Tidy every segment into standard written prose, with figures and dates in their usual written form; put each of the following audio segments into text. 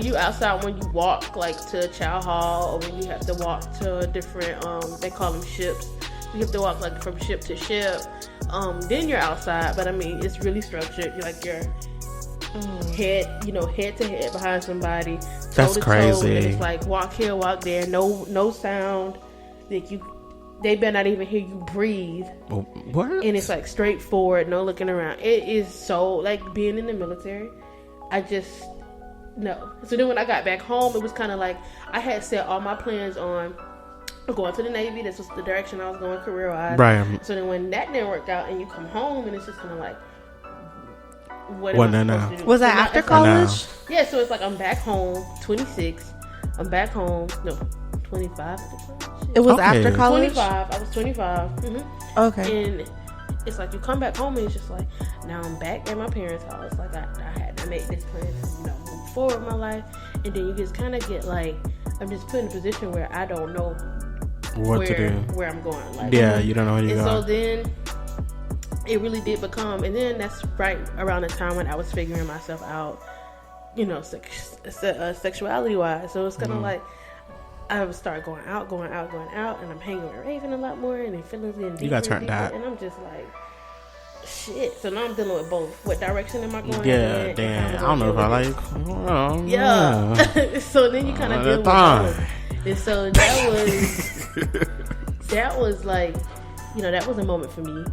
You outside when you walk like to a chow hall, or when you have to walk to a different they call them ships. You have to walk like from ship to ship. Then you're outside, but I mean it's really structured. You're like you're head to head behind somebody. That's crazy. And it's like walk here, walk there. No sound. Like they better not even hear you breathe. What? And it's like straightforward, no looking around. It is so like being in the military. No. So then when I got back home, it was kind of like I had set all my plans on going to the Navy. This was the direction I was going career-wise. Right. So then when that didn't work out and you come home and it's just kind of like, what am I supposed to do? Was that after college? Yeah, so it's like I'm back home, 26. I'm back home. No, 25 at the time. It was after college? 25. I was 25. Mm-hmm. Okay. And it's like you come back home and it's just like, now I'm back at my parents' house. Like I had to make this plan to, move forward in my life. And then you just kind of get like, I'm just put in a position where I don't know what to do, where I'm going. Like, yeah, you don't know where you're going. So then it really did become, and then that's right around the time when I was figuring myself out, sexuality wise. So it's kind of like I would start going out, and I'm hanging with Raven a lot more, and then feelings getting deeper. You got turned out, and I'm just like, shit. So now I'm dealing with both. What direction am I going? Yeah, damn. I don't know if I like. Yeah. So then you kind of deal with both. And so that was like, that was a moment for me.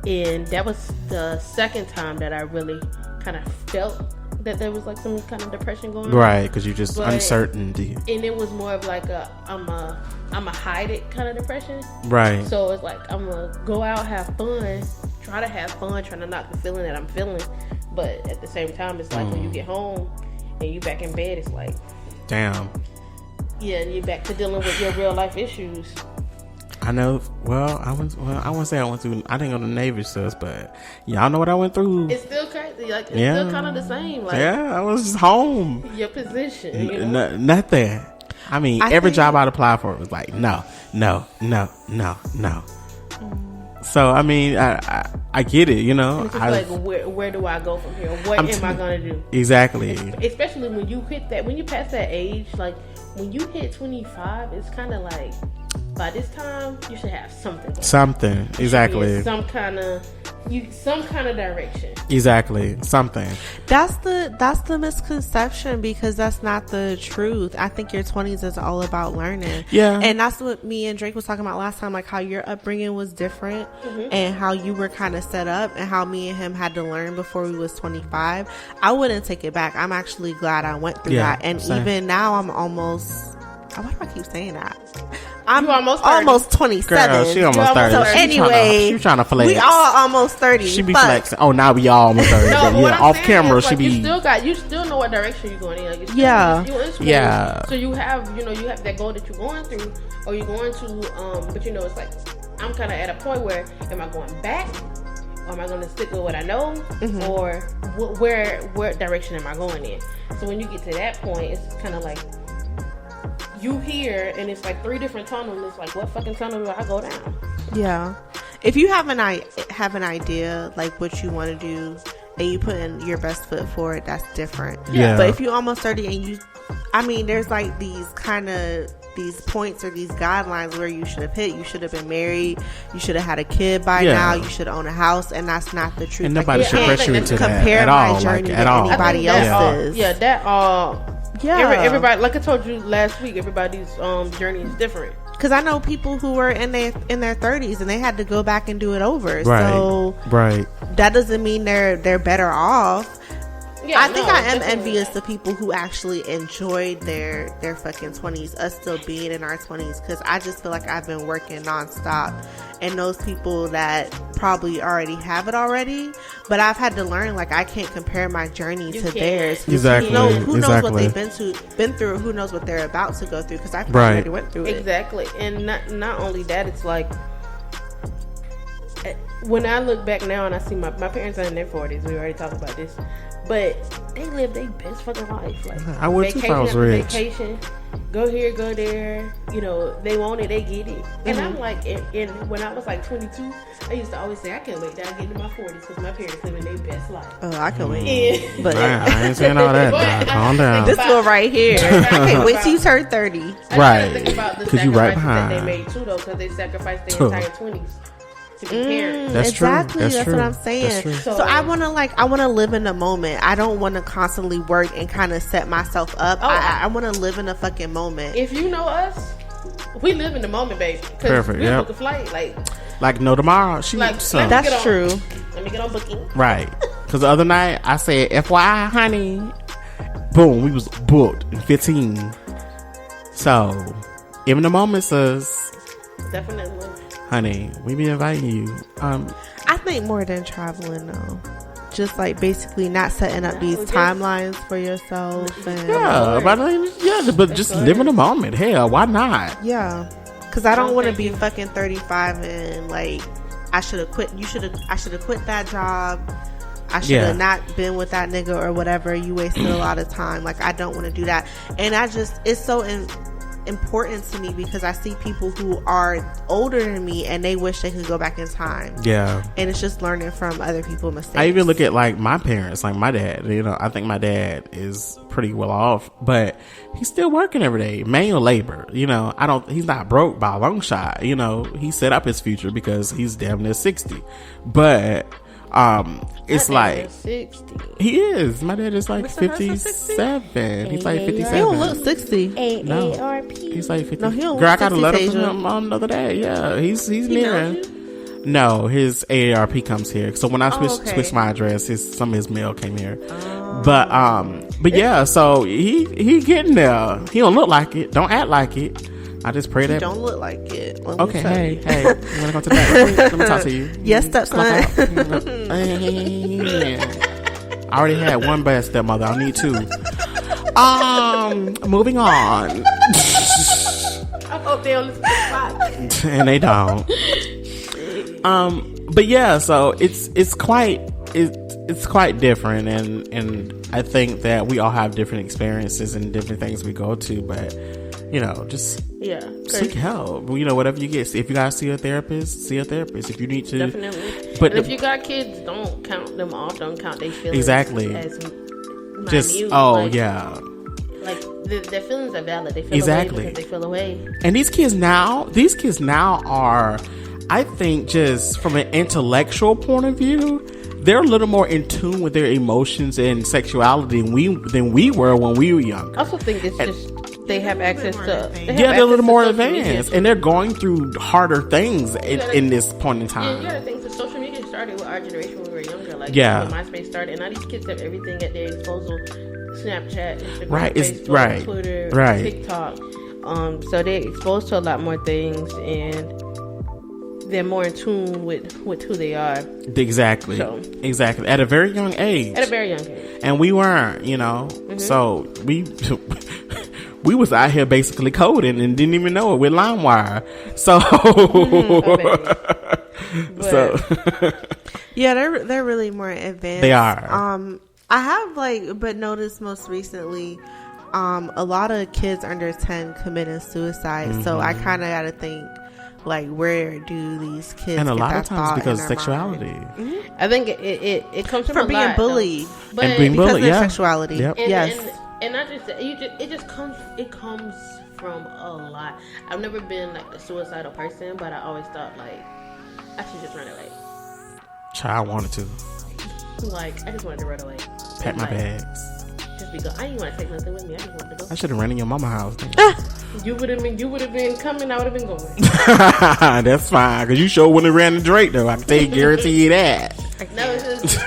And that was the second time that I really kind of felt that there was like some kind of depression going on. Right, because you just uncertainty. And it was more of like I'm a hide it kind of depression. Right. So it's like I'm gonna go out, have fun, try to knock the feeling that I'm feeling. But at the same time, it's like when you get home and you back in bed, it's like, damn. Yeah, and you're back to dealing with your real life issues. I know. I wouldn't say I went through. I didn't go to Navy sis, but y'all know what I went through. It's still crazy. Like it's still kind of the same. Like I was just home. Your position. Nothing. I mean, every job I'd apply for was like no. So I mean, I get it. It's just like where do I go from here? What am I gonna do? Exactly. Especially when you pass that age, like when you hit 25, it's kind of like by this time you should have something. Something, exactly. Some kind of direction. Exactly, something. That's the misconception, because that's not the truth. I think your 20s is all about learning. Yeah, and that's what me and Drake was talking about last time, like how your upbringing was different, and how you were kind of set up, and how me and him had to learn before we was 25. I wouldn't take it back. I'm actually glad I went through that, and same. Even now I'm almost. Why do I keep saying that? I'm almost 27. Girl, she almost 30. So anyway, she trying to flex. We all almost 30. She be flexing. Oh, now we all almost 30. No, yeah, off camera, she be. You still know what direction you're going in. Like yeah. So you have that goal that you're going through, or you're going to. But it's like I'm kind of at a point where am I going back, or am I going to stick with what I know, or where direction am I going in? So when you get to that point, it's kind of like. You hear, and it's like 3 different tunnels. It's like, what fucking tunnel do I go down? Yeah. If you have an idea, like what you want to do, and you put in your best foot for it, that's different. Yeah. But if you're almost 30 and there's like these points or these guidelines where you should have hit. You should have been married. You should have had a kid by now. You should own a house, and that's not the truth. And nobody should pressure you to that compare at my all. journey at to all. anybody else's. Everybody, like I told you last week, everybody's journey is different. Because I know people who were in their 30s and they had to go back and do it over. Right. So that doesn't mean they're better off. Yeah, I think I am envious of people who actually enjoyed their fucking 20s, us still being in our 20s, because I just feel like I've been working nonstop, and those people that probably already have it already, but I've had to learn, like, I can't compare my journey to theirs. Exactly. Who knows what they've been through, who knows what they're about to go through, because I already went through it. Exactly. And not only that, it's like, when I look back now and I see my parents are in their 40s, we already talked about this, but they live their best fucking life. Like, I would too if I was rich. Vacation, go here, go there. You know, they want it, they get it. And I'm like, and when I was like 22, I used to always say, I can't wait till I get into my 40s because my parents living their best life. Oh, I can wait. But I ain't saying all that. Calm down. This one right here. I can't wait till you turn 30. Right. Think about the sacrifices that they made too, though, because they sacrificed their entire 20s. That's exactly. true. That's what I'm saying. So I want to live in the moment. I don't want to constantly work and kind of set myself up. I want to live in a fucking moment. If you know us, we live in the moment, baby. Perfect. We book a flight, like no tomorrow. That's true. Let me get on booking. Right. Because the other night I said, FYI, honey. Boom. We was booked in 15. So, even the moment, sis. Definitely. Honey, we be inviting you. I think more than traveling though. Just like basically not setting up these timelines for yourself. And but just live in the moment. Hell, why not? Yeah. Because I don't want to be fucking 35 and like I should have quit. I should have quit that job. I should have not been with that nigga or whatever. You wasted a lot of time. Like I don't want to do that. And it's so important to me because I see people who are older than me and they wish they could go back in time. Yeah. And it's just learning from other people's mistakes. I even look at like my parents, like my dad. You know, I think my dad is pretty well off, but he's still working every day, manual labor. You know, he's not broke by a long shot. You know, he set up his future because he's damn near 60. But it's like 60. He is. My dad is like 57. He's like 57. He don't look 60. No, he's like 50. No, he don't Girl, I look got a 60, letter Tasia. from him on the other day. Yeah, he's near. No, his AARP comes here. So when I switched my address, some of his mail came here. But yeah, so he getting there. He don't look like it. Don't act like it. I just pray that. Don't look like it. Okay, hey, you wanna go to that? Let me talk to you. Yes, stepson. I already had one bad stepmother. I need two. Moving on. I hope they don't listen to the podcast. And they don't. But yeah, so it's quite different, and I think that we all have different experiences and different things we go to, but you know, just seek help. You know, whatever you get. If you gotta see a therapist, see a therapist. If you need to, definitely. But if you got kids, don't count them off. Don't count their feelings. Exactly. As just minute. yeah. Like their feelings are valid. They feel exactly away because they feel away. And these kids now are, I think, just from an intellectual point of view, they're a little more in tune with their emotions and sexuality than we were when we were younger. I also think it's just they have access to. They're a little more advanced, and they're going through harder things in this point in time. Yeah, the things that social media started with our generation when we were younger. Like when MySpace started, and now these kids have everything at their disposal. Snapchat, Instagram, Facebook, Twitter, TikTok. So they're exposed to a lot more things, and they're more in tune with who they are. Exactly. At a very young age. And we weren't, you know. Mm-hmm. So we was out here basically coding and didn't even know it with LimeWire. So yeah, they're really more advanced. They are. I have but noticed most recently, a lot of kids under 10 committing suicide. Mm-hmm. So I kind of got to think, where do these kids and a get lot that of times because of sexuality. Mm-hmm. I think it comes from being bullied, but and being because bullied, of their sexuality. Yep. And not just that, it comes from a lot. I've never been a suicidal person, but I always thought I should just run away. Child wanted to. I just wanted to run away. Pack my bags. Just be gone. I didn't want to take nothing with me. I just wanted to go. I should have ran in your mama's house. You would have been coming. I would have been going. That's fine, because you sure wouldn't have ran the Drake though. I can guarantee you that. No, it's just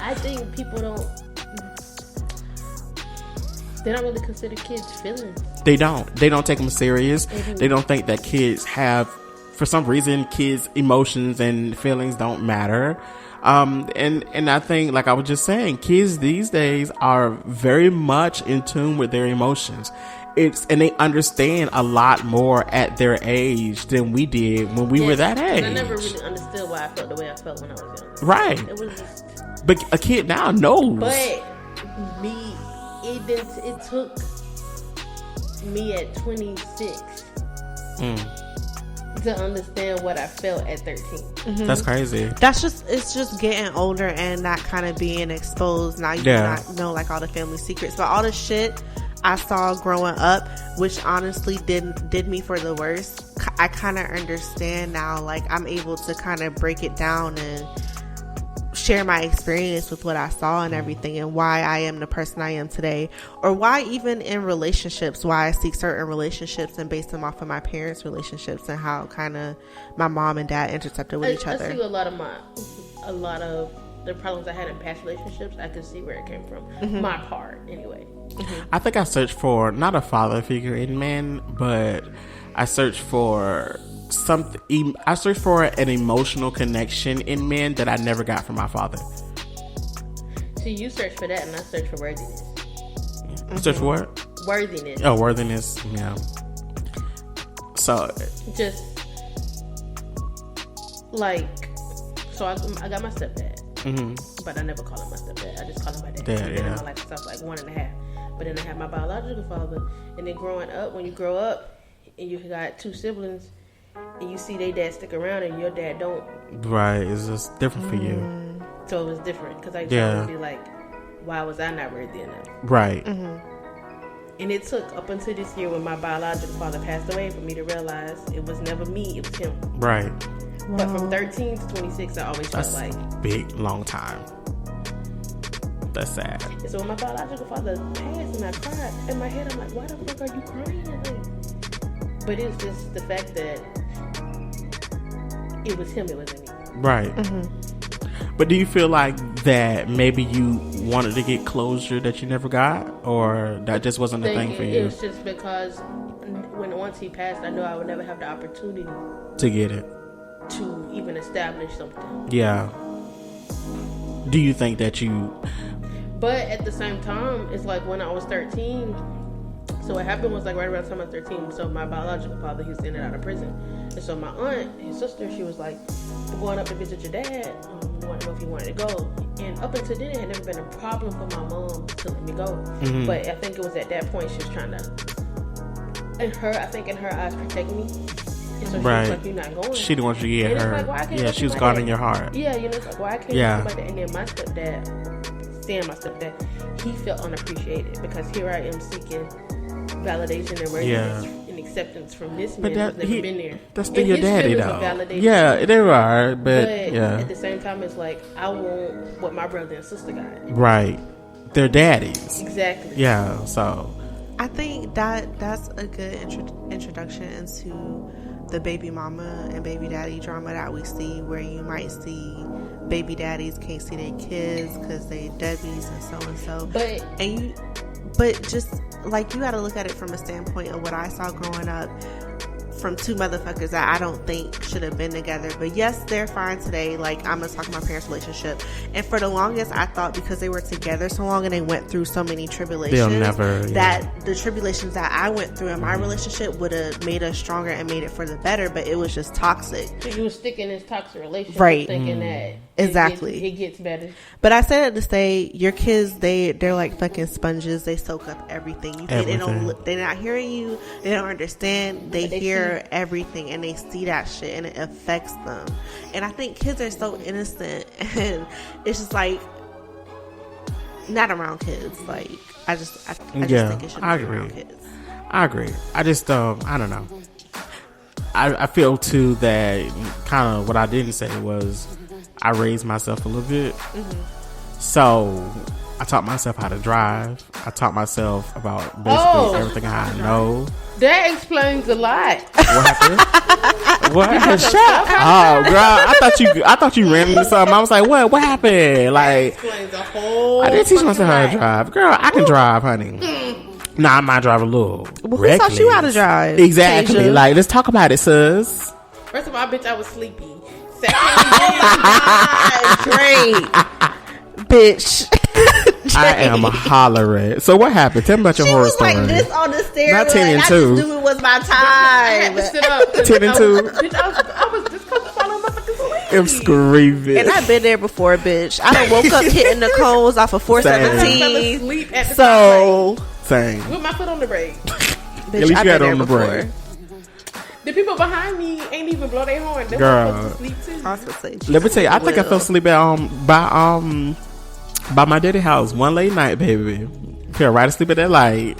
I think people don't really consider kids' feelings. They don't take them serious. Mm-hmm. They don't think that kids have, for some reason, kids' emotions and feelings don't matter. And I think, like I was just saying, kids these days are very much in tune with their emotions. And they understand a lot more at their age than we did when we were that age. I never really understood why I felt the way I felt when I was young. Right. It was just, But a kid now knows. But it took me at 26 to understand what I felt at 13. Mm-hmm. That's crazy. It's just getting older and not kind of being exposed. Now you not know like all the family secrets, but all the shit I saw growing up, which honestly did me for the worst. I kind of understand now. Like I'm able to kind of break it down and share my experience with what I saw and everything, and why I am the person I am today, or why even in relationships, why I seek certain relationships and base them off of my parents' relationships and how kind of my mom and dad intercepted with each other. I see a lot of the problems I had in past relationships. I could see where it came from. Mm-hmm. My part, anyway. Mm-hmm. I think I searched for not a father figure in men, but I searched for something. I searched for an emotional connection in men that I never got from my father. See, you search for that, and I search for worthiness. Mm-hmm. Search for what? Worthiness. Oh, worthiness. Yeah. So just like, so I got my stepdad, but I never call him my stepdad. I just call him my dad. Dad, yeah. In my life, so I was like 1.5. But then I had my biological father, and then growing up, when you grow up and you got 2 siblings, and you see their dad stick around and your dad don't. Right, it's just different for you. So it was different because I used to be like, why was I not worthy enough? Right. Mm-hmm. And it took up until this year when my biological father passed away for me to realize it was never me, it was him. Right. Wow. But from 13 to 26, I always felt like big, long time. That's sad. And so when my biological father passed and I cried, in my head I'm like, why the fuck are you crying? Like, but it's just the fact that it was him, it wasn't me. Right. Mm-hmm. But do you feel like that maybe you wanted to get closure that you never got, or that just wasn't a thing for you? It was just because once he passed, I knew I would never have the opportunity to get it, to even establish something. Yeah. Do you think that you... But at the same time, it's like when I was 13, so what happened was like right around the time I was 13, so my biological father, he was in and out of prison. And so my aunt, his sister, she was like, we're going up to visit your dad. We want to know if you wanted to go. And up until then, it had never been a problem for my mom to let me go. Mm-hmm. But I think it was at that point she was trying to, in her eyes, protect me. And so she was like, you're not going. She didn't want you to get hurt. Like, she was guarding your heart. Yeah, you know, it's like, why can't you like that? And then my stepdad, he felt unappreciated because here I am seeking validation and worthiness and acceptance from this man who's never been there. That's still your daddy, though. Yeah, they are, but at the same time, it's like I want what my brother and sister got. Right, they're daddies. Exactly. Yeah, so I think that's a good introduction into the baby mama and baby daddy drama that we see, where you might see baby daddies can't see their kids because they deadbeats and so. But just like, you got to look at it from a standpoint of what I saw growing up from 2 motherfuckers that I don't think should have been together. But yes, they're fine today. Like, I'm going to talk about my parents' relationship. And for the longest, I thought because they were together so long and they went through so many tribulations, that the tribulations that I went through in my relationship would have made us stronger and made it for the better, but it was just toxic. So you were stuck in this toxic relationship, right? Thinking that exactly it gets better. But I said it to say, your kids, they're like fucking sponges. They soak up everything. They're not hearing you. They don't understand. They hear everything, and they see that shit, and it affects them. And I think kids are so innocent, and it's just like, not around kids. Like, I just think it should be around kids. I agree. I just I don't know. I feel too that kind of what I didn't say was I raised myself a little bit. Mm-hmm. So I taught myself how to drive. I taught myself about basically everything I know. That explains a lot. What happened? What happened? Oh, girl, I thought you ran into something. I was like, what? What happened? Like, that explains a whole. I didn't teach myself how to drive. Girl, I can drive, honey. Nah, I might drive a little. Well, who taught you how to drive? Exactly. Tasia. Like, let's talk about it, sis. First of all, bitch, I was sleepy. Great, bitch. I am hollering. So what happened? Tell me about your horror story. She was like this on the stairs. Not 10 and 2. I just knew it was my time. I had to sit up. 10 and 2. Bitch, I was just falling motherfucking sleep. I'm screaming. And I've been there before, bitch. I done woke up hitting the cones off of 417. So same. with my foot on the brake. Bitch, At least I've you had been on the there brake. before. The people behind me ain't even blow their horn. They're Girl. supposed to sleep too. I was gonna say, Let me tell you, I think I fell asleep at by my daddy house one late night, baby. Fell right asleep at that light.